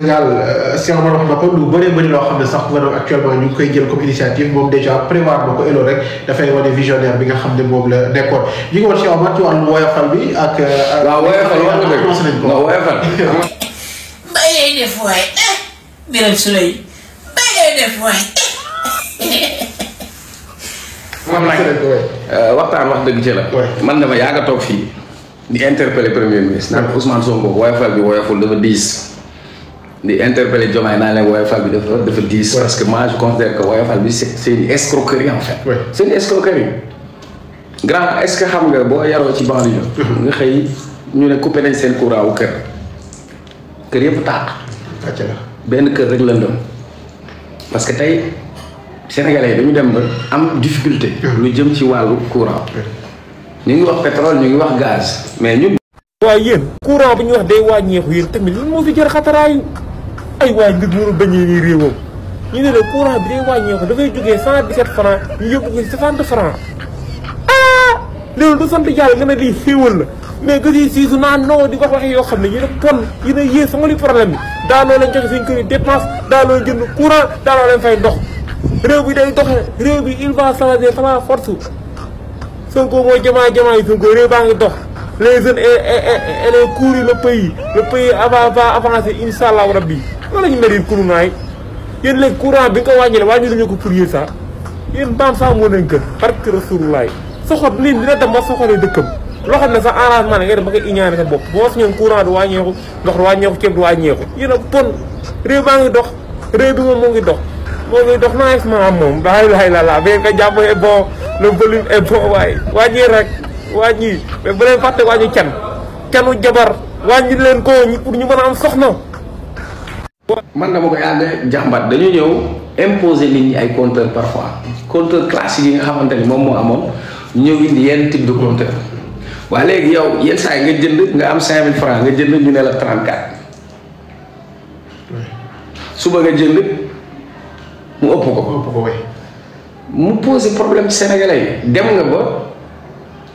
Si on wax na ko lu bëree bëri loo xam ne sax gouvernement actuellement ñu ngi koy jël comme initiative moom déjà prévoir na ko elo rek dafay wane visionnaire bi nga xam ne moom la nekkoon ñu ngi woon si Omar ci wàllu woyofal bi ak. waaw woyofal wax nga dëgg non woyofal. bàyyee def waay Birame Souleye bàyyee def waay. waxtaan wax dëgg ci la. man dama yàgg a toog fii di interpeller premier ministre naan Ousmane Sonko woyofal bi woyoful dafa diis. di interpeller Diomaye naa leen woyofal bi dafa diis. parce que moi je considère que woyofal bi c'est une escroquerie en fait. c'est une escroquerie. grand est-ce que xam nga boo yaroo ci banlieue nga xëy ñu ne coupé nañ seen courant wu kër yëpp tàq. benn kër rek lëndëm parce que tey sénégalais yi dañu dem ba am difficulté. lu jëm ci wàllu courant. ñu ngi wax pétrole ñu ngi wax gaz mais ñun. waaye yéen courant bi ñu wax day wàññeeku yéen tamit lan moo fi jar xataraayu ay waay nit mënu bañee nii réewam ñu ne la courant bi day wàññeeku dafay jógee 117 francs ñu yóbbu ko 60 francs loolu du sant yàlla nga ne lii xéewal la mais gës yi siisu naan non di wax yoo xam ne yéen a pon yéen a yées sama li problème bi daanoo leen joxe seen kër yi dépense daanoo leen jënd courant daanoo leen fay ndox réew bi day doxe réew bi il va changer par la force Sonko mooy jamaay Sonko réew baa ngi dox les jeunes et les courir le pays va avancer incha allahu rabbi loolu la ñu mel ni kuréel yéen léegi courant bi nga ko wàññi la wàññi nañu ko pour yéen sax yéen mbaam sax moo leen gën parce que rasulullah soxot nit dina dem ba soxoree dëkkam loo xam ne sax arrangement ne nga dem ba koy iñaane sa bopp boo sañoon courant du wàññeeku ndox du wàññeeku ceeb du wàññeeku yéen a bon réew baa ngi dox réew bi moom moo ngi dox naajement am moom daa la ba nga jàpp bon le volume est bon waaye wàññi rek. wàññi mais bu leen fàtte wàññi canu jabar wàññi leen ko pour ñu mën a am soxna. man dama ko yàgg jàmbat dañu ñëw imposer nit ñi ay compteur parfois compteur classique yi nga xamante ni moom moo amoon ñëw indi yenn type de compteur waaye léegi yow yenn saa yi nga jënd nga am 5000 francs nga jënd ñu ne la 34 suba nga jënd mu ëpp ko mu poser problème ci sénégalais yi dem nga ba.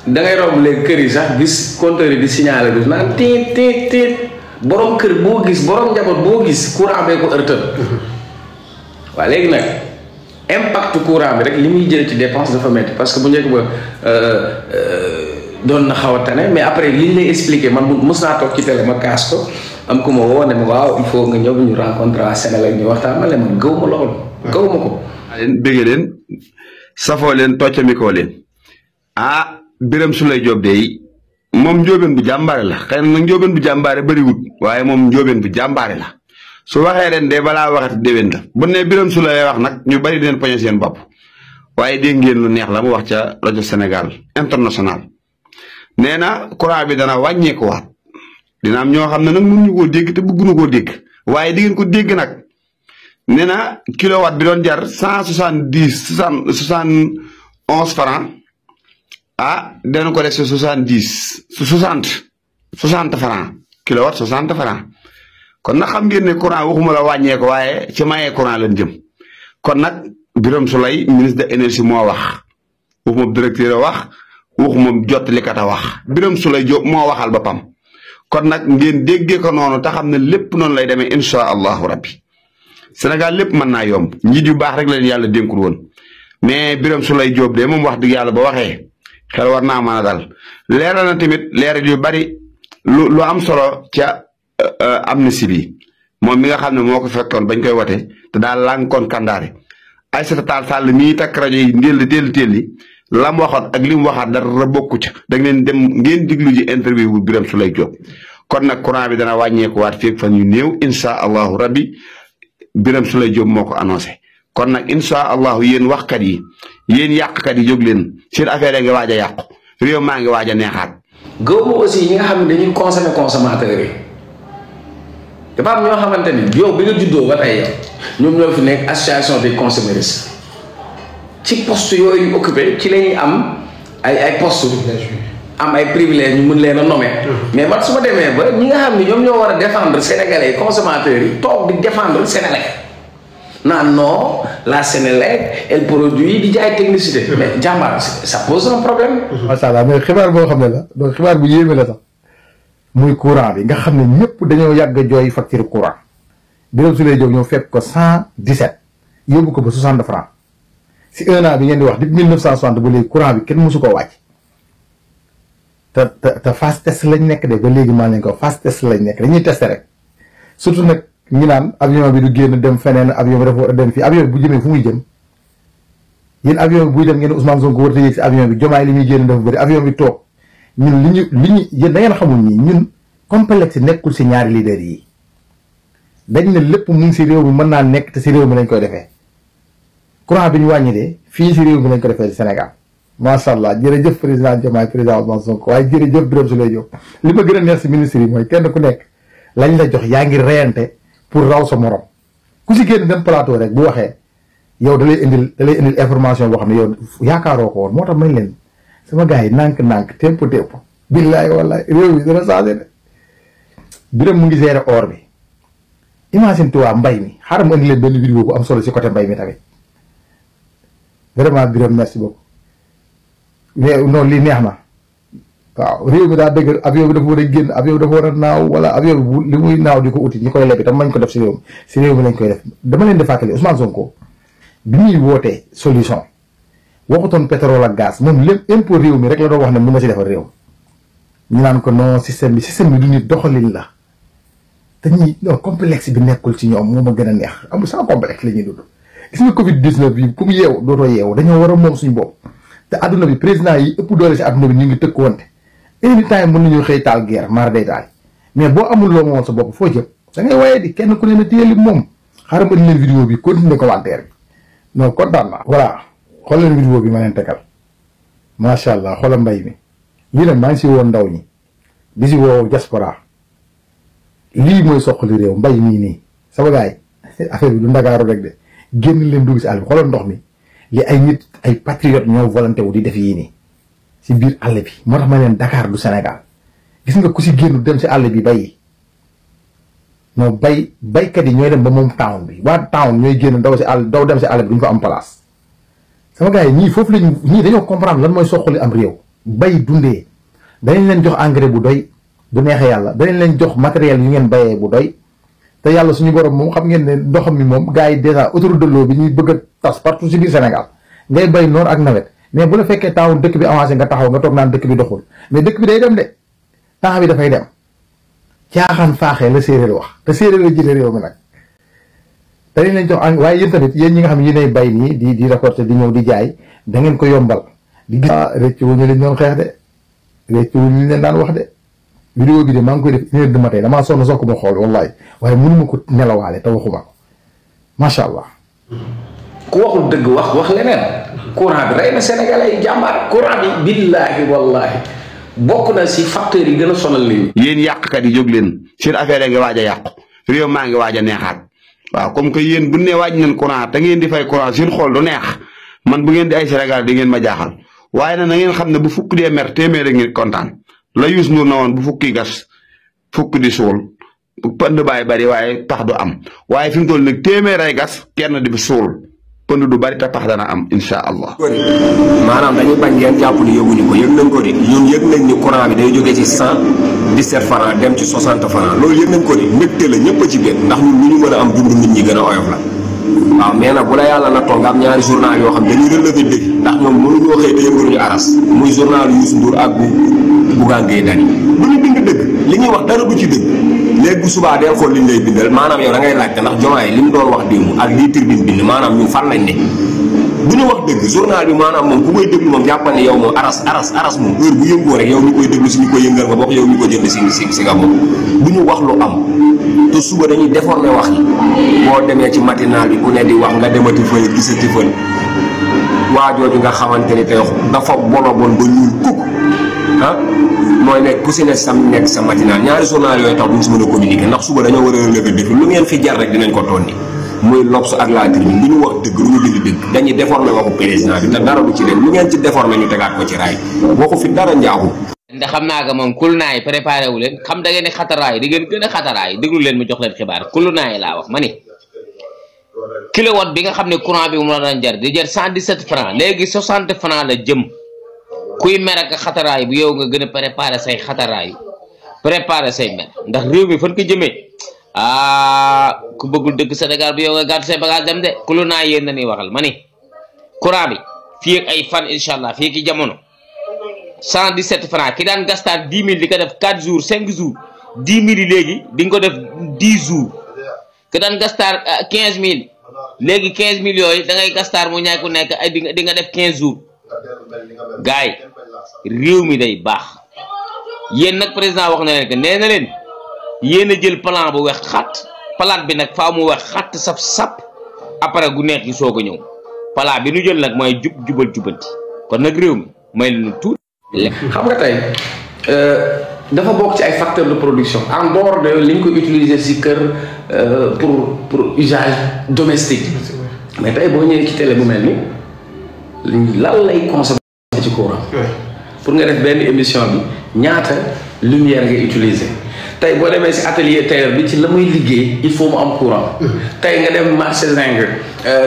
da ngay romb léegi kër yi sax gis compteur yi di signaler bi naan tiit borom kër boo gis borom njaboot boo gis courant bee ko ërtël waaye léegi nag impact courant bi rek li muy jël ci dépense dafa métti parce que bu njëkk ba doon na xaw a tane mais après liñ lay expliquer man mos naa toog ci télé ma kaas ko am ku ma woo ne ma waaw il faut nga ñëw ñu rencontre à Sénégal ñu waxtaan ma ne man gaw ma loolu. gaw ma ko. leen bëggee leen safoo leen toccamikoo leen Birame Souleye Diop de moom njóobeen bu jàmbaare la xëy na nag njóobeen bu jàmbaare bëriwut waaye moom njóobeen bu jàmbaare la su waxee ren de balaa waxati déwén la bu ne Birame Souleye wax nag ñu bari deen poñe seen bopp waaye dégg ngeen lu neex la mu wax ca rajo Sénégal international nee na courant bi dana wàññeekuwaat dina am ñoo xam ne nag mënuñu koo dégg te bëgguñu koo dégg waaye di ngeen ko dégg nag nee na kilowatt bi doon jar 71 francs dana ko def si 60 francs kilowatt 60 francs kon nag xam ngeen ne courant waxuma la wàññee ko waaye ci mayee courant lañ jëm kon nag Birame Souleye ministre de l'énergie moo wax waxuma directeur a wax waxuma jottalikat a wax Birame Souleye Diop moo waxal boppam kon nag ngeen déggee ko noonu te xam ne lépp noonu lay demee incha allahu rabbi Sénégal lépp mën naa yomb njiit yu baax rek la leen yàlla dénkul woon mais Birame Souleye Diop de moom wax dëgg yàlla ba waxee xel war naa mën a dal leeral na tamit leeral yu bari lu am solo ca amnistie bi moom mi nga xam ne moo ko fekkoon bañ koy wote te daal lànkoon kandaare Aïssata Tall Sall mii takk rajo yi ndéll téeli la mu waxoon ak li mu waxaat dara bokku ca da ngeen dem ngeen diglu ji interview bu Birame Souleye Diop kon nag courant bi dana wàññeekuwaat fii fan yu néew incha allahu rabbi Birame Souleye Diop moo ko annoncé kon nag incha allahu yéen waxkat yi yéen yàqkat yi jóg leen seen affaire nga waaj a yàqu réew maa ngi waaj a neexaat. gëwuma aussi ñi nga xam ne dañuy consommateurs yi dafa am ñoo xamante ni yow bi nga juddoo ba tey yow ñoom ñoo fi nekk association des consommateurs ci poste yooyu occupé ci la ñuy am ay poste am ay privilèges ñu mën leen a nommer. mais man su ma demee ba ñi nga xam ne ñoom ñoo war a défendre sénégalais consommateurs yi toog di défendre Sénélec naan non la Sénélec elle produit di jaay technicité. mais jàmbaar ça pose un problème. macha allah mais xibaar boo xam ne la donc xibaar bu yéeme la sax muy courant bi nga xam ne ñëpp dañoo yàgg a jooy facture courant Birame Souleye Diop ñëw fekk ko 117 yóbbu ko ba 60 francs si 1 an bi ngeen di wax depuis 1960 ba léegi courant bi kenn mësu koo wàcc te phase test lañ nekk de ba léegi maa leen ko phase test lañ nekk dañuy testé rek surtout nag ñi naan avion bi du génn dem feneen avion bi dafa war a dem fii avion bi bu jëmee fu muy jëm yéen avion bi buy dem ngeen Ousmane Sonko war a yéeg si avion bi Diomaye li muy génn dafa bëri avion bi toog ñun li ñu yéen da ngeen xamul ñi ñun complexe nekkul si ñaari leader yi dañ ne lépp mu ngi si réew mi mën naa nekk te si réew mi lañ koy defee courant bi ñu wàññi de fii si réew mi lañ ko defee si Sénégal macha allah jërëjëf président Diomaye président Ousmane Sonko waaye jërëjëf Birame Souleye Diop li ma gën a neex si ministre yi mooy kenn ku nekk lañ la jox yaa ngi reyante pour raw sa morom ku si génn dem plateau rek bu waxee yow da lay indil information boo xam ne yow yaakaaroo ko woon moo tax mañ leen sama gars yi nànk tempo billaay wallaay réew mi dana changé de Birame mu ngi gérer or bi imagine toi mbay mi xaaral ma indi leen benn vidéo bu am solo si côté mbay mi tamit vraiment Birame merci beaucoup mais non lii neex na waaw réew mi daa dëgg avion bi dafa war a génn avion bi dafa war a naaw wala avion bi li muy naaw di ko uti ñi koy lebi tam mañ ko def si réew mi lañ koy def dama leen di fàttali Ousmane Sonko bi ñuy wootee solution waxutoon pétrole ak gaz moom lépp impôt réew mi rek la doon wax ne mën na si defar réew ñu naan ko non système bi du nit doxalin la te ñi non complexe bi nekkul ci ñoom moo ma gën a neex amul sans complexe la ñuy dund gis nga Covid 19 bi ku mu yeewu dootoo yeewu dañoo war a moom suñu bopp te adduna bi président yi ëpp doole si adduna bi ñu ngi tëkk wante anytime mën nañu xëy taal guerre maar day taal mais boo amul loo moomoon sa bopp foo jëm da ngay waaye di kenn ku ne na téye li moom xaaral ma indi leen vidéo bi continuer commentaire bi non kontaan naa voilà xool leen vidéo bi ma leen tegal macha allah xoolal mbay mi lii nag maa ngi si woo ndaw ñi di si woo diaspora lii mooy soqali réew mbay mii nii sama gars yi affaire bi du ndakaaru rek de génn leen dugg si àll bi xoolal ndox mi li ay nit ay patriote ñoo volonté wu di def yii nii si biir àll bi moo tax ma leen Dakar du Sénégal gis nga ku si génn dem si àll bi bayi non baykat yi ñooy dem ba moom town bi waa town ñooy génn daw dem si àll bi duñ fa am place sama gars yi ñii foofu lañu ñii dañoo comprendre lan mooy soqali am réew bay dundee danañ leen jox engrais bu doy bu neexee yàlla danañ leen jox matériel yu ngeen bayee bu doy te yàlla suñu borom moom xam ngeen ne ndoxam mi moom gars yi dèjà autoroute de l'eau bi ñuy bëgg a tas partout si biir Sénégal ngay bay noor ak nawet mais bu la fekkee temps dëkk bi avancé nga taxaw nga toog naan dëkk bi doxul mais dëkk bi day dem de temps bi dafay dem caaxaan faaxee la séeréer wax te séeréer la jëlee réew mi nag danañ leen jox waaye yéen tamit yéen ñi nga xam ne yéenay bay nii di rapporter di ñëw di jaay da ngeen ko yombal di gis réccu wuñu leen doon xeex de réccu wuñu leen daan wax de vidéo bi de maa ngi koy def 1 heure du matin damaa sonn sax ko ma xool wallahi waaye mënuma ko nelawaale te waxuma ko macha allah. ku waxul dëgg wax leneen courant bi rey na Sénégalais yi jàmbaar courant bi billaahi wallaahi bokk na si facteurs yi gën a sonal nit ñi. yéen yàqkat yi jóg leen seen affaire yi nga waaj a yàqu réew maa ngi waaj a neexaat waaw comme que yéen bu ne waaj nañ courant te ngeen di fay courant seen xool du neex man bu ngeen di ay Sénégal di ngeen ma jaaxal waaye nag na ngeen xam ne bu fukk dee mer téeméer ngeen kontaan la Youssou Ndour na woon bu fukki gas fukk di suul pënd baay bari waaye pax du am waaye fi mu toll nag téeméer ay gas kenn di suul pënd du bari te pax dana am insha allah. maanaam dañuy bañ ngeen jàpp ni yëguñu ko yëg nañ ko de ñun yëg nañ ni courant bi day jógee ci 117 francs dem ci 60 francs loolu yëg nañ ko de mbégte la ñëpp a ci benn ndax ñun lu ñu mën a am dund nit ñi gën a oyof la. waaw mais nag bu la yàlla na toog nga am ñaari journal yoo xam dañuy relever défi ndax ñoom mënuñoo xëy te yënguñu aras muy journal Youssou Ndour ak bu Bougane Gueye Dany bu ñu bind dëgg li ñuy wax dara du ci dëgg léegi bu subaa deel xool li ñu lay bindal maanaam yow da ngay laajte ndax Diomaye li mu doon wax démb ak lii Tribune bind maanaam ñun fan lañ ne bu ñu wax dëgg journal bi maanaam moom ku koy déglu moom jàppal ne yow moom aras moom heure bu yëngoo rek yow mi koy déglu si ñu koy yëngal nga bokk yow mi ko jënd si nga bokk bu ñu wax lu am te suba dañuy déformer wax yi boo demee ci matinal bi ku ne di wax nga demati fële gisati fële waa jooju nga xamante ni tey dafa bon ba ñuul kukk ah mooy nekk ku si ne sam nekk sa matinal ñaari journal yooyu tax duñ si mën a communiquer ndax suba dañoo war a relever défi lu ngeen fi jar rek dinañ ko tonni muy L'Obs ak La Tribune lu ñu wax dëgg lu ñu bind dëgg dañuy déformer waxu président bi te dara du ci dem lu ngeen ci déformer ñu tegaat ko ci raay waxu fi dara njaaxu. ndax xam naa ko moom kul naay préparé wu leen xam da ngeen di xataraay di ngeen gën a xataraay déglu leen ma jox leen xibaar kul naay laa wax ma ni kilowatt bi nga xam ne courant bi mu la doon jar di jar 117 francs léegi 60 francs la jëm kuy mer ak xataraay bu yow nga gën a préparé say xataraay préparé say mer ndax réew mi fan ko jëmee ku bëggul dëkk Sénégal bi yow nga gàtt say bagage dem de kulu naa yéen na ni waxal ma ni courant bi fii ak ay fan incha allah fii ki jamono 117 francs ki daan gastaat 10 000 di ko def 4 jours 5 jours 10 000 yi léegi di nga ko def 10 jours ki daan gastaat 15 000 léegi 15 000 yooyu da ngay gastaar mu ñaay ku nekk ay di nga def 15 jours gars yi réew mi day baax yéen nag président wax na leen que nee na leen yéen a jël plan bu wex xat palaat bi nag faa mu wex xat sap après gu neex gi soog a ñëw palaat bi nu jël nag mooy jubal jubanti kon nag réew mi may leen tuuti. xam nga tey dafa bokk ci ay facteurs de production en dehors de li ñu ko utiliser si kër pour usage domestique mais tey boo ñëwee ci télé bu mel ni lan lay consommer ci courant pour nga def benn émission bi ñaata lumière nga utiliser tey boo demee si atelier tailleur bi ci la muy liggéey il faut mu am courant tey nga dem marché zinc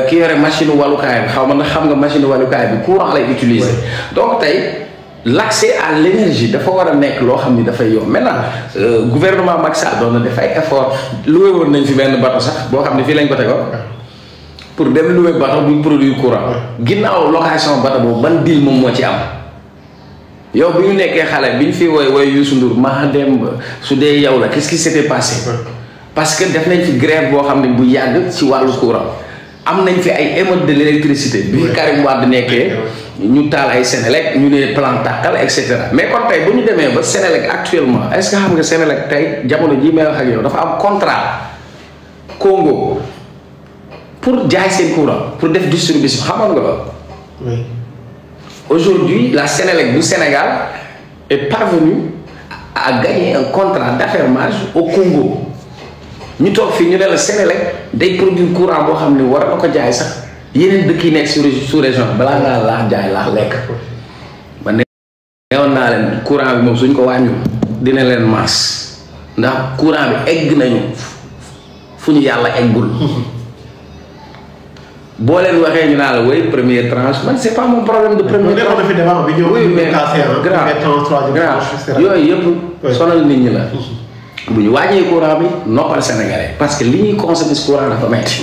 ki yore machine walukaay bi xaw ma ndax xam nga machine walukaay bi courant lay utiliser donc tey l'accès à l'énergie dafa war a nekk loo xam ni dafay yomb maintenant gouvernement Macky Sall doon na def ay effort loué woon nañ fi benn bateau sax boo xam ne fii lañ ko tegoon pour dem loué bateau buy produire courant ginnaaw location bateau boobu ban deal moom moo ci am yow bi ñu nekkee xale bi ñu fi woy Youssou Ndour maa dem su dee yow la qu'est-ce qui s'était passé parce que def nañ fi grève boo xam ne bu yàgg ci wàllu courant am nañ fi ay émeute de l'électricité bi Karim Wade nekkee ñu taal ay Sénélec ñu ne plan tàkkal et cetera mais kon tey bu ñu demee ba Sénélec actuellement est-ce que xam nga Sénélec tey jamono jii may wax ak yow dafa am contrat Congo pour jaay seen courant pour def distribution xamoon nga loolu. Aujourd'hui, la Sénélec du Sénégal est parvenue à gagner un contrat d'affermage au Congo. Nous avons fini le Sénélec day produire courant boo xam ne war na ko jaay sax yeneen dëkk yi nekk sous région balaa ngaa laax jaay laax lekk ba neewoon naa leen courant bi moom suñ ko wàññu dina leen maas ndax courant bi egg nañu fu ñu yàlla eggul boo leen waxee ñu naa la way première tranche man c'est pas mon problème de première tranche oui mais grand yooyu yëpp sonal nit ñi la bu ñu wàññee courant bi noppal sénégalais parce que li ñuy consommer si courant dafa metti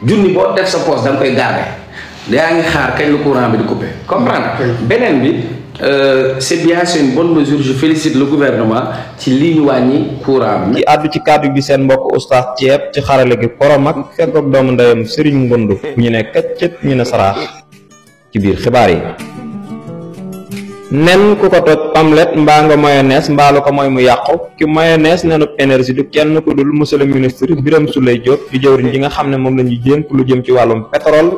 junni boo def sa poste da nga koy garder yaa ngi xaar kañ la courant bi di couper comprendre beneen bi c'est bien, c'est une bonne mesure. Je félicite le gouvernement ci lii ñu wàññi courant bi. ci àddu ci kàddu gi seen mbokk oustaz Thiep ci xarale gi porom ak fekkoog doomu ndeyam Serigne Ngondu ñu ne këccët ñu ne saraax ci biir xibaar yi. nen ku ko toj omelette mbaa nga mayonnaise mbaa lu ko mooy mu yàqu ki mayonnaise nenub énergie du kenn ku dul monsieur le ministre Birame Souleye Diop di jëwriñ ji nga xam ne moom la ñuy jénk lu jëm ci wàllum pétrole.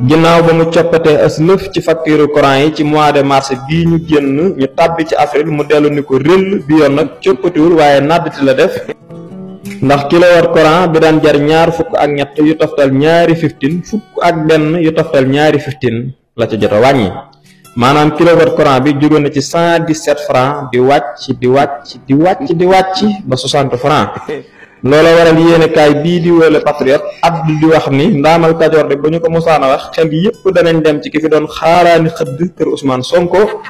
ginnaaw ba mu coppatee as lëf ci facture courant yi ci mois de mars bii ñu génn ñu tàbbi ci avril mu dellu ni ko réll bi yoon nag coppatiwul waaye nàddati la def ndax kilowatt courant bi daan jar ñaar fukk ak ñett yu toftal ñaari 15 fukk ak benn yu toftal ñaari 15 la ca jot a wàññi maanaam kilowatt courant bi jóge na ci 117 francs di wàcc ba 60 francs loola waral yéenekaay bii di wële patriote abdu di wax ni ndaamal Kajoor de ba ñu ko musaana wax xel yépp danañ dem ci ki fi doon xaaraani xëdd kër Ousmane Sonko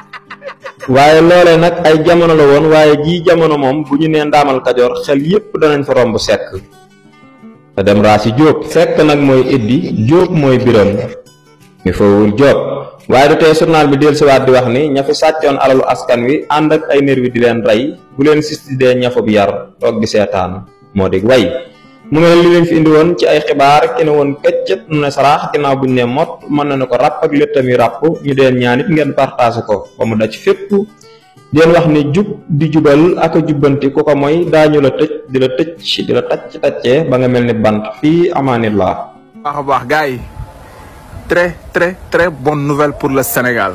waaye loolee nag ay jamono la woon waaye jii jamono moom bu ñu nee ndaamal Kajoor xel yépp danañ fa romb sekk te dem raasi Jóob sekk nag mooy Iddi Jóob mooy Biram mi fawul Jóob waaye du tey journal bi dellusiwaat di wax ni ña fi sàccoon alalu askan wi ànd ak ay nervi di leen rey bu leen sisti dee ñafa bi yar toog di seetaan moo dig way mu ngi li leen fi indi woon ci ay xibaar ki ne woon këccët nu ne saraax ginnaaw buñ ne mot mën na ne ko ràpp ak léttam yi ràpp ñu deen ñaanit ngeen partage ko ba mu daj fépp deen wax ni jub di jubal ak a jubbanti ku ko mooy daañu la tëj di la tëj di la taccee ba nga mel ni bant fii amaanillah. baax a baax gars yi très bonne nouvelle pour le Sénégal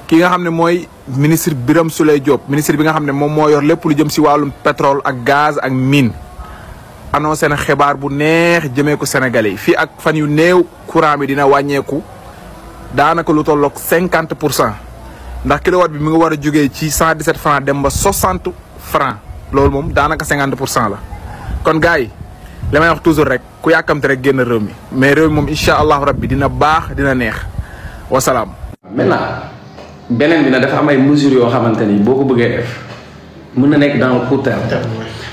ki nga xam ne mooy ministre Birame Souleye Diop ministre bi nga xam ne moom moo yor lépp lu jëm si wàllum pétrole ak gaz ak mine annoncé na xibaar bu neex jëmee ko Sénégalais yi fii ak fan yu néew courant bi dina wàññeeku daanaka lu tolloog 50% ndax kilowatt bi mi ngi war a jógee ci 117 francs dem ba 60 francs loolu moom daanaka 50% la kon gars yi li may wax toujours rek ku yàkkamte rek génn réew mi mais réew mi moom incha allahu rabbi dina baax dina neex wasalaam. maintenant beneen bi nag dafa am ay mesures yoo xamante ni boo ko bëggee def mën na nekk dans le court terme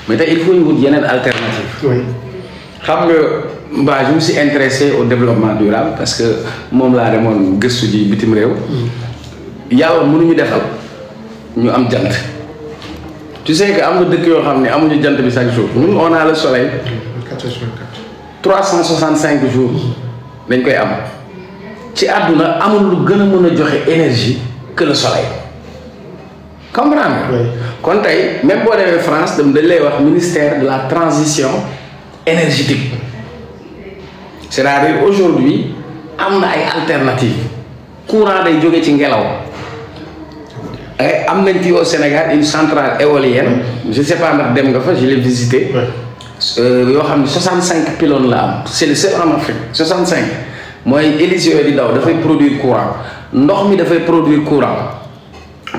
mais tey il faut ñu wut yeneen alternative. oui. xam nga mbaa je me suis intéressé au développement durable parce que moom laa demoon gëstu ji bitim réew. yàlla mënuñu defal ñu am jant. tu sais que am na dëkk yoo xam ne amuñu jant bi chaque jour ñun on a le soleil. 365 jours dañ koy am ci àdduna amul lu gën a mën a joxe énergie que le soleil. comprendre nga. kon tey même boo demee France dañ lay wax ministère de la transition énergétique c'est-à-dire aujourd'hui am na ay alternatives courant day jóge ci ngelaw am nañ fi au Sénégal une centrale éolienne je sais pas ndax dem nga fa je l'ai visité yoo xam ne 65 pylônes la am c'est le seul en Afrique 65 mooy hélices yooyu di daw dafay produire courant ndox mi dafay produire courant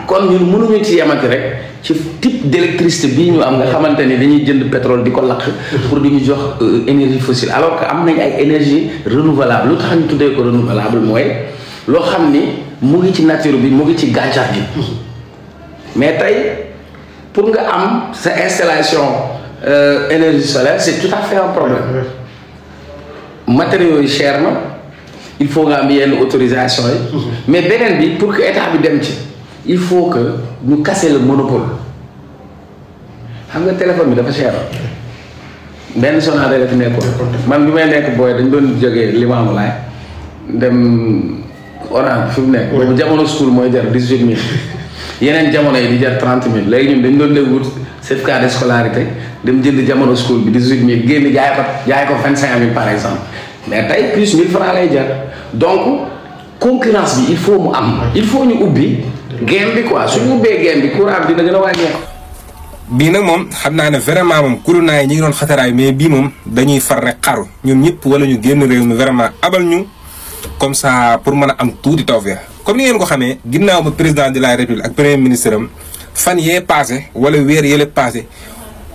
kon ñun mënuñu ci yemati rek ci type d'électricité bii ñu am nga xamante ni dañuy jënd pétrole di ko lakk pour di ñu jox énergie fossile alors que am nañ ay énergie renouvelable lu tax ñu tuddee ko renouvelable mooy loo xam ni mu ngi ci nature bi mu ngi ci gàncax gi mais tey pour nga am sa installation énergie solaire c'est tout à fait un problème matériaux yi cher na il faut nga am yenn autorisation yi mais beneen bi pour que état bi dem ci il faut que ñu casser le monopole xam nga téléphone bi dafa cher benn Sonatel la fi nekkoon man bi may nekk booy dañ doon jógee Limamoulaye dem Orange fi mu nekk boobu jamono school mooy jar 18000 yeneen jamono yi di jar 30000 léegi ñun dañ doon dem wut certificat de scolarité dem jënd jamono school bi 18000 génn jaay ko 25000 par exemple mais tey plus 1000 francs lay jar donc concurrence bi il faut mu am il faut ñu ubbi game bi quoi suñu ubbee game bi courant bi dina gën a wàññeeku. bii nag moom xam naa ne vraiment moom kuréel yi ñu ngi doon xataraay mais bii moom dañuy far rek xaru ñoom ñëpp wala ñu génn réew mi vraiment abal ñu comme ça pour mën a am tuuti tawfeex comme ni ngeen ko xamee ginnaaw ba président de la république ak premier ministre am fan yee passé wala weer yële passé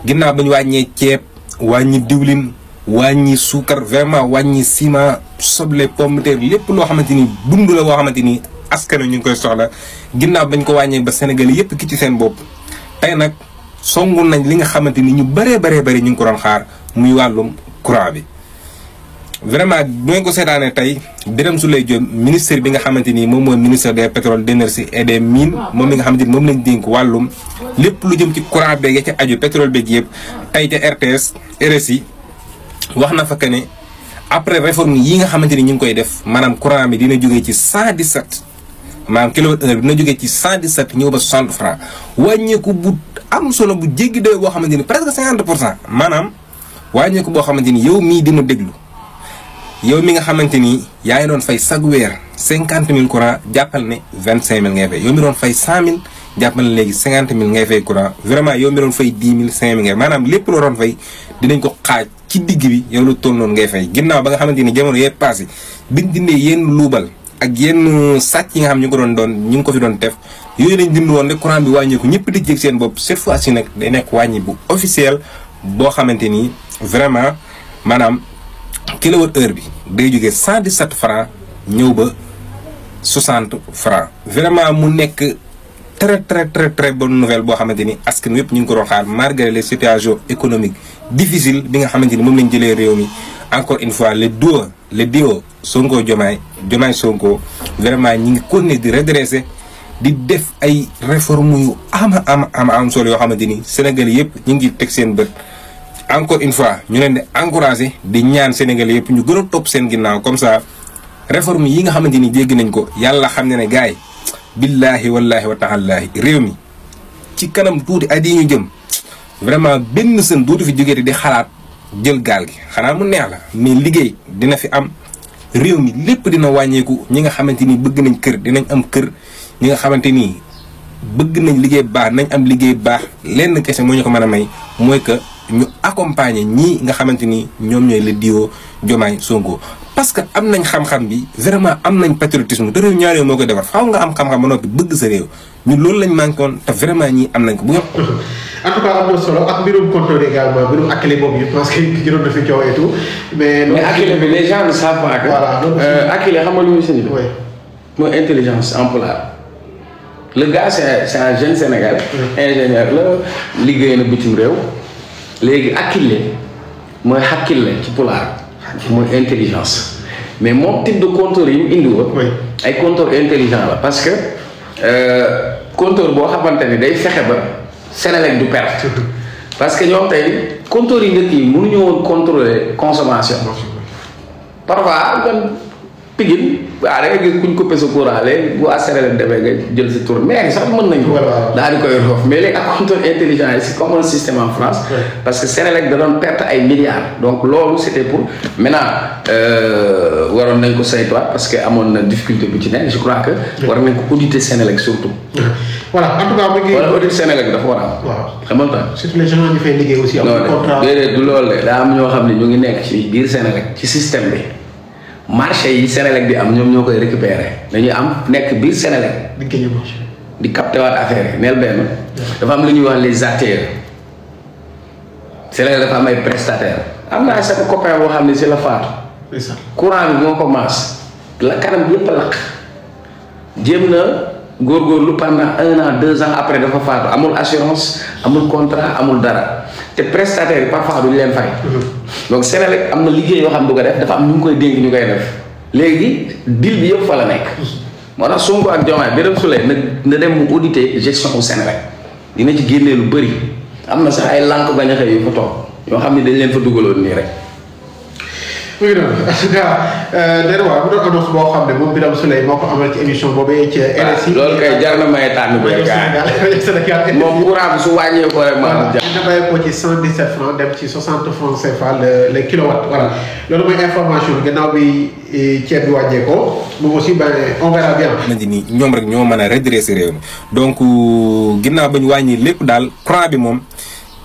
ginnaaw ba ñu wàññee ceeb wàññi diwlin wàññi suukar vraiment wàññi ciment soble pomme de terre lépp loo xamante ni dund la boo xamante ni askan ñu ngi koy soxla ginnaaw bañ ko wàññee ba Sénégal yépp ki ci seen bopp tey nag songu nañ li nga xamante ni ñu bëree ñu ngi ko doon xaar muy wàllum courant bi. vraiment bu ngeen ko seetaanee tey Birame Souleye Diop ministère bi nga xamante ni moom mooy ministère des pétroles d'énergie et des mines moom mi nga xamante ni moom lañ dénk wàllum lépp lu jëm ci courant beeg ya ca aju pétrole beeg yëpp tey ca RTS RSI wax na fa que ne après réforme yi nga xamante ni ñu ngi koy def maanaam courant bi dina jógee ci 117 maanaam kilowattheure dina jógee ci 117 ñëw ba 60 francs wàññeeku bu am solo bu jéggi doy boo xamante ni presque 50% maanaam wàññeeku boo xamante ni yow mii di ma déglu yow mi nga xamante ni yaa ngi doon fay chaque weer 50000 courant jàppal ne 25000 ngay fay yow mi doon fay 100000 jàppal ne léegi 50000 ngay fay courant vraiment yow mi doon fay 10000 5000 ngay maanaam lépp loo doon fay dinañ ko xaaj ci digg bi yow lu toll noonu ngay fay ginnaaw ba nga xamante ni jamono yee passé biñ dindee yenn luubal ak yenn sàcc yi nga xam ñu ngi ko fi doon def yooyu lañ dind woon rek courant bi wàññeeku ñëpp di jég seen bopp cette fois ci nag day nekk wàññi bu officiel boo xamante ni vraiment maanaam kilowattheure bi day jógee 117 francs ñëw ba 60 francs vraiment mu nekk très bonne nouvelle boo xamante ni askan wépp ñu ngi ko doon xaar malgré les situations économiques difficiles bi nga xamante ni moom lañ jëlee réew mi encore une fois le duo Sonko Diomaye Sonko vraiment ñi ngi continuer di redresser di def ay réformes yu am solo yoo xamante ni Sénégal yëpp ñu ngi teg seen bët encore une fois ñu leen di encourager di ñaan Sénégal yëpp ñu gën a topp seen ginnaaw comme ça réforme yi nga xamante ni jéggi nañ ko yàlla xam ne gars yi billaahi wallaahi wa taallaahi réew mi ci kanam tuuti at yi ñu jëm vraiment benn sën dootu fi jógee di xalaat jël gaal gi xanaa mu neex la mais liggéey dina fi am réew mi lépp dina wàññeeku ñi nga xamante ni bëgg nañ kër dinañ am kër ñi nga xamante ni bëgg nañ liggéey baax nañ am liggéey baax lenn kese moo ñu ko mën a may mooy que ñu accompagner ñii nga xamante ni ñoom ñooy le duo Diomaye Sonko parce que am nañ xam-xam bi vraiment am nañ patriotisme te réew ñaar moo koy defar faaw nga am xam-xam ba noppi bëgg sa réew ñun loolu lañ manqué woon te vraiment ñii am nañ ko bu nga en tout cas am na solo ak mbirum compteur également mbirum Akilee boobu je pense que jëloon na fi coow et tout mais Akilee bi les gens ne savent pas que Akilee xam nga lu muy signifié mooy intelligence en pulaar le gars c'est un jeune Sénégalais ingénieur la liggéey na bitim réew léegi Akile mooy Hakile ci pulaar mooy intelligence mais moom type de compteur yi mu indi woon ay compteur intelligent la parce que compteur boo xamante ni day fexe ba Senelec du perte parce que ñoom tey compteur yi njëkk yi mënuñu woon contrôler consommation parfois kon Pikine waaw da nga gis kuñ coupé sa courant léegi bu Senelec demee nga jël sa tour mais sax mën nañu daal di koy roof mais léegi ak compteur intelligent yi c'est comme un système en France parce que Senelec da doon perte ay milliards donc loolu c'était pour maintenant waroon nañ ko saytuwaat parce que amoon na difficulté bu ci nekk je crois que war nañ ko auditer Senelec surtout voilà en tout cas mu ngi wala audit Senelec dafa war a am waaw xamal tax surtout les gens ñu fay liggéey aussi am contrat déedéet du loolu de daa am ñoo xam ne ñu ngi nekk ci biir Senelec ci système bi marché yi Senelec di am ñoom ñoo koy récupérer dañuy am nekk biir Senelec di capté waat affaire yi neel benn dafa am lu ñuy wax les acteurs Senelec dafa am ay prestataires am naa sama copain boo xam ne si la faatu courant bi moo ko maas la kanam yëpp a lakk jéem na góorgóorlu pendant 1 an 2 ans après dafa faatu amul assurance amul contrat amul dara te prestataires yi parfois duñ leen fay donc Senelec am na liggéey yoo xam ne du ko def dafa am ñu ngi koy dénk ñu koy def léegi deal bi yëpp fa la nekk moo tax Sonko ak Diomaye Birame Souleye na dem mu auditer gestion au Senelec dina ci génnee lu bëri am na sax ay lànk bañ a xëy yu fa toog yoo xam ne dañ leen fa dugaloon nii rek oui non en tout cas déedéet mu doon annonce boo xam ne moom Birame Souleye moo ko amal ci émission boobee ci RSI. loolu kay jar na may tànn bu Sénégal moom courant bi su wàññeekoo rek maa ngi dina bàyyeekoo ci 117 francs dem ci 60 francs CFA le kilowatt voilà loolu mooy information bi gannaaw bi ceeb bi wàññeekoo moom aussi ben on verra bien. ni ñoom rek ñoo mën a redresser réew mi donc ginnaaw ba ñu wàññi lépp daal courant bi moom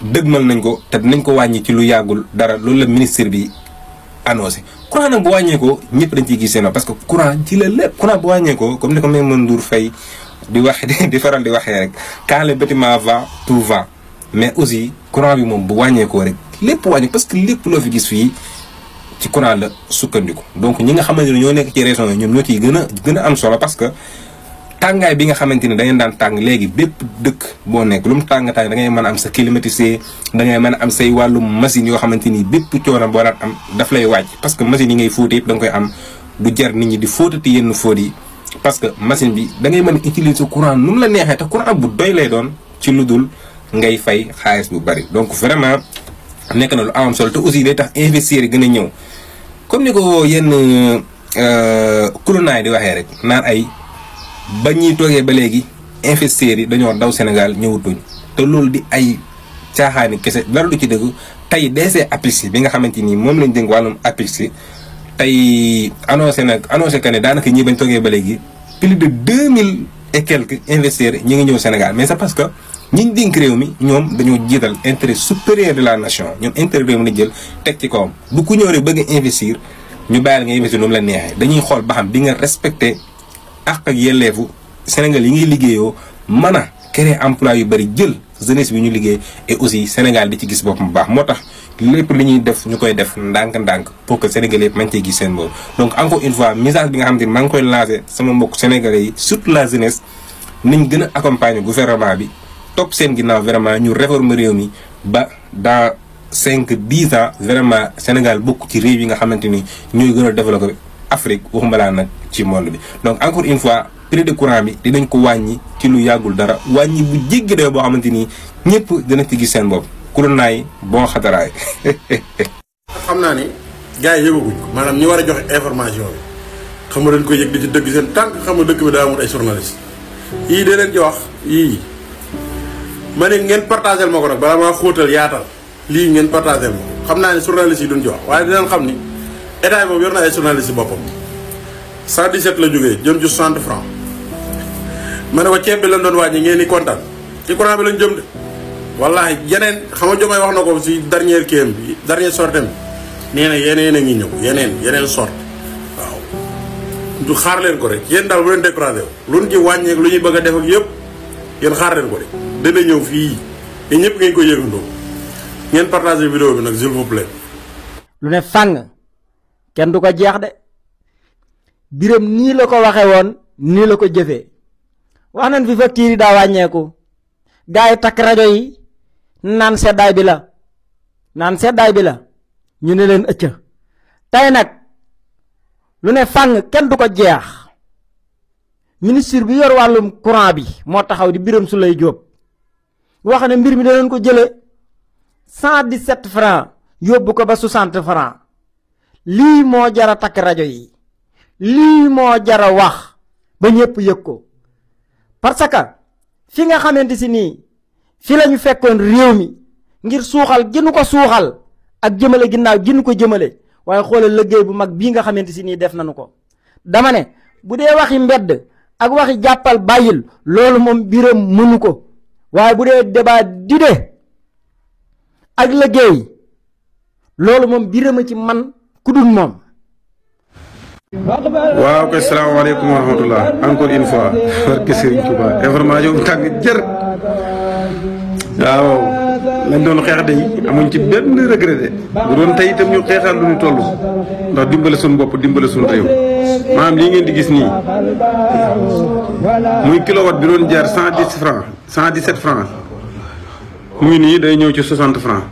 dëgmal nañ ko te dinañ ko wàññi ci lu yàggul dara loolu la ministre bi annoncé courant nag bu wàññeekoo ñëpp dañ ciy gis seen parce que courant ci la lépp courant bu wàññeekoo comme ni ko Maimouna Ndour Faye di wax di faral di waxee rek quand le bâtiment va tout va mais aussi courant bi moom bu wàññeekoo rek lépp wàññeeku parce que lépp loo fi gis fii ci courant la sukkandiku donc ñi nga xamante ne ñoo nekk ci région yi ñoom ñoo ciy gën a am solo parce que tàngaay bi nga xamante ne da ngeen daan tàng léegi bépp dëkk boo nekk lu mu tàng da ngay mën a am sa climatiseur da ngay mën a am say wàllum machine yoo xamante ni bépp coono boo daan am daf lay wàcc parce que machine yi ngay fóote yëpp da nga koy am du jar nit ñi di fóotati yenn fóot yi parce que machine bi da ngay mën a utiliser courant nu mu la neexee te courant bu doy lay doon ci lu dul ngay fay xaalis bu bari donc vraiment nekk na lu am solo te aussi day tax investir yi gën a ñëw comme ni ko yenn kulunaay di waxee rek naan ay ba ñuy toogee ba léegi investisseurs yi dañoo daw Sénégal ñëwutuñ te loolu di ay caaxaani kese dara du ci dëgg tey DC APIX bi nga xamante ni moom lañ dénk wàllum APIX tey annoncé que ne daanaka ñii bañ toogee ba léegi plus de 2000 et quelques investisseurs ñi ngi ñëw Sénégal mais c'est parce que ñiñ dénk réew mi ñoom dañoo jiital intérêt supérieur de la nation ñoom intérêt réew mi la jël teg ci kawam bu ku ñëw rek bëgg a investir ñu bàyyi la nga investir noonu la neexee dañuy xool ba xam di nga respecté ak yelleefu Sénégal yi ngay liggéeyoo mën a créer emploi yu bari jël jeunesse bi ñu liggéey et aussi Sénégal di ci gis boppam bu baax moo tax lépp li ñuy def ñu koy def ndànk-ndànk pour que Sénégalais yëpp mën cee gis seen bopp. donc encore une fois message bi nga xam te ne maa ngi koy lancé sama mbokk sénégalais yi surtout la jeunesse nañ gën a accompagner gouvernement bi topp seen ginnaaw vraiment ñu réformer réew mi ba dans 5-10 ans vraiment Sénégal bokk ci réew yi nga xamante ni ñooy gën a développé Afrique waxuma laa nag ci monde bi donc encore une fois. prix de courant bi dinañ ko wàññi ci lu yàggul dara wàññi bu jéggi dayoo boo xamante ni ñëpp dina ci gis seen bopp kuréel bon xataraay. xam naa ni gars yi yëgaguñ ko maanaam ñi war a joxe information bi xam nga dañ koy yëg di ci dëgg seen tànk xam nga dëkk bi daa amul ay journaliste yii da leen ci wax yii ma ne ngeen partagé ma ko nag balaa maa xóotal yaatal lii ngeen partagé ma ko xam naa ne journaliste yi duñ ci wax waaye dinañ xam ni état boobu yor na ay journaliste boppam 117 la jógee jëm ci 60 francs ma ne ko ceeb bi lañ doon wàññi ngeen di kontaan ci courant bi lañ jëm de wallahi yeneen xam nga Diomaye wax na ko si dernière kéem bi dernière sortem bi nee na yeneen a ngi ñëw yeneen sorte waaw du xaar leen ko rek yéen daal bu leen découragé wu lu ñu ci wàññeek lu ñuy bëgg a def ak yëpp yéen xaar leen ko de dana ñëw fii te ñëpp ngeen ko yëgandoo ngeen partagé vidéo bi nag s'il vous plaît. lu ne fàng kenn du ko jeex de Birame nii la ko waxe woon nii la ko jëfee wax nañ fi facture yi daa wàññeeku gars yi takk rajo yi naan seddaay bi la naan seddaay bi la ñu ne leen ëcca tey nag lu ne fàng kenn du ko jeex ministre bi yor wàllum courant bi moo taxaw di Birame Souleye Diop wax ne mbir mi da leen ko jële 117 francs yóbbu ko ba 60 francs lii moo jara takk rajo yi lii moo jara wax ba ñëpp yëg ko parce que fi nga xamante si nii fi la ñu fekkoon réew mi ngir suuxal gi nu ko suuxal ak jëmale ginnaaw gi nu ko jëmale waaye xoolal liggéey bu mag bii nga xamante si nii def nañu ko dama ne bu dee waxi mbedd ak waxi jàppal bàyyil loolu moom Birame mënu ko waaye bu dee débat d'idées ak liggéey loolu moom Birame ci man ku dul moom. waaw kay salaamaaleykum wa rahmatullah encore une fois barke Serigne Touba information bu tàng jër waaw lañ doon xeex de amuñ ci benn regret de bu doon tey itam ñu xeexal lu ñu toll ndax dimbale suñu bopp dimbale suñu réew maanaam lii ngeen di gis nii muy kilowatt bi doon jaar 110 francs 117 francs muy nii day ñëw ci 60 francs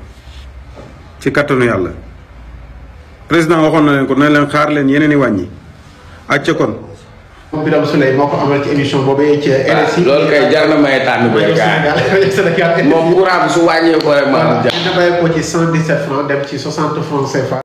ci kattanu yàlla président waxoon na leen ko ne leen xaar leen yeneen i wàññi acca kon. moom Birame Souleye moo ko amal ci émission boobee ci RSI. loolu kay jar na may tànn bu moom courant bi su wàññee ko rek maanaam jar. dina bàyyi ko ci 117 francs dem ci 60 francs CFA.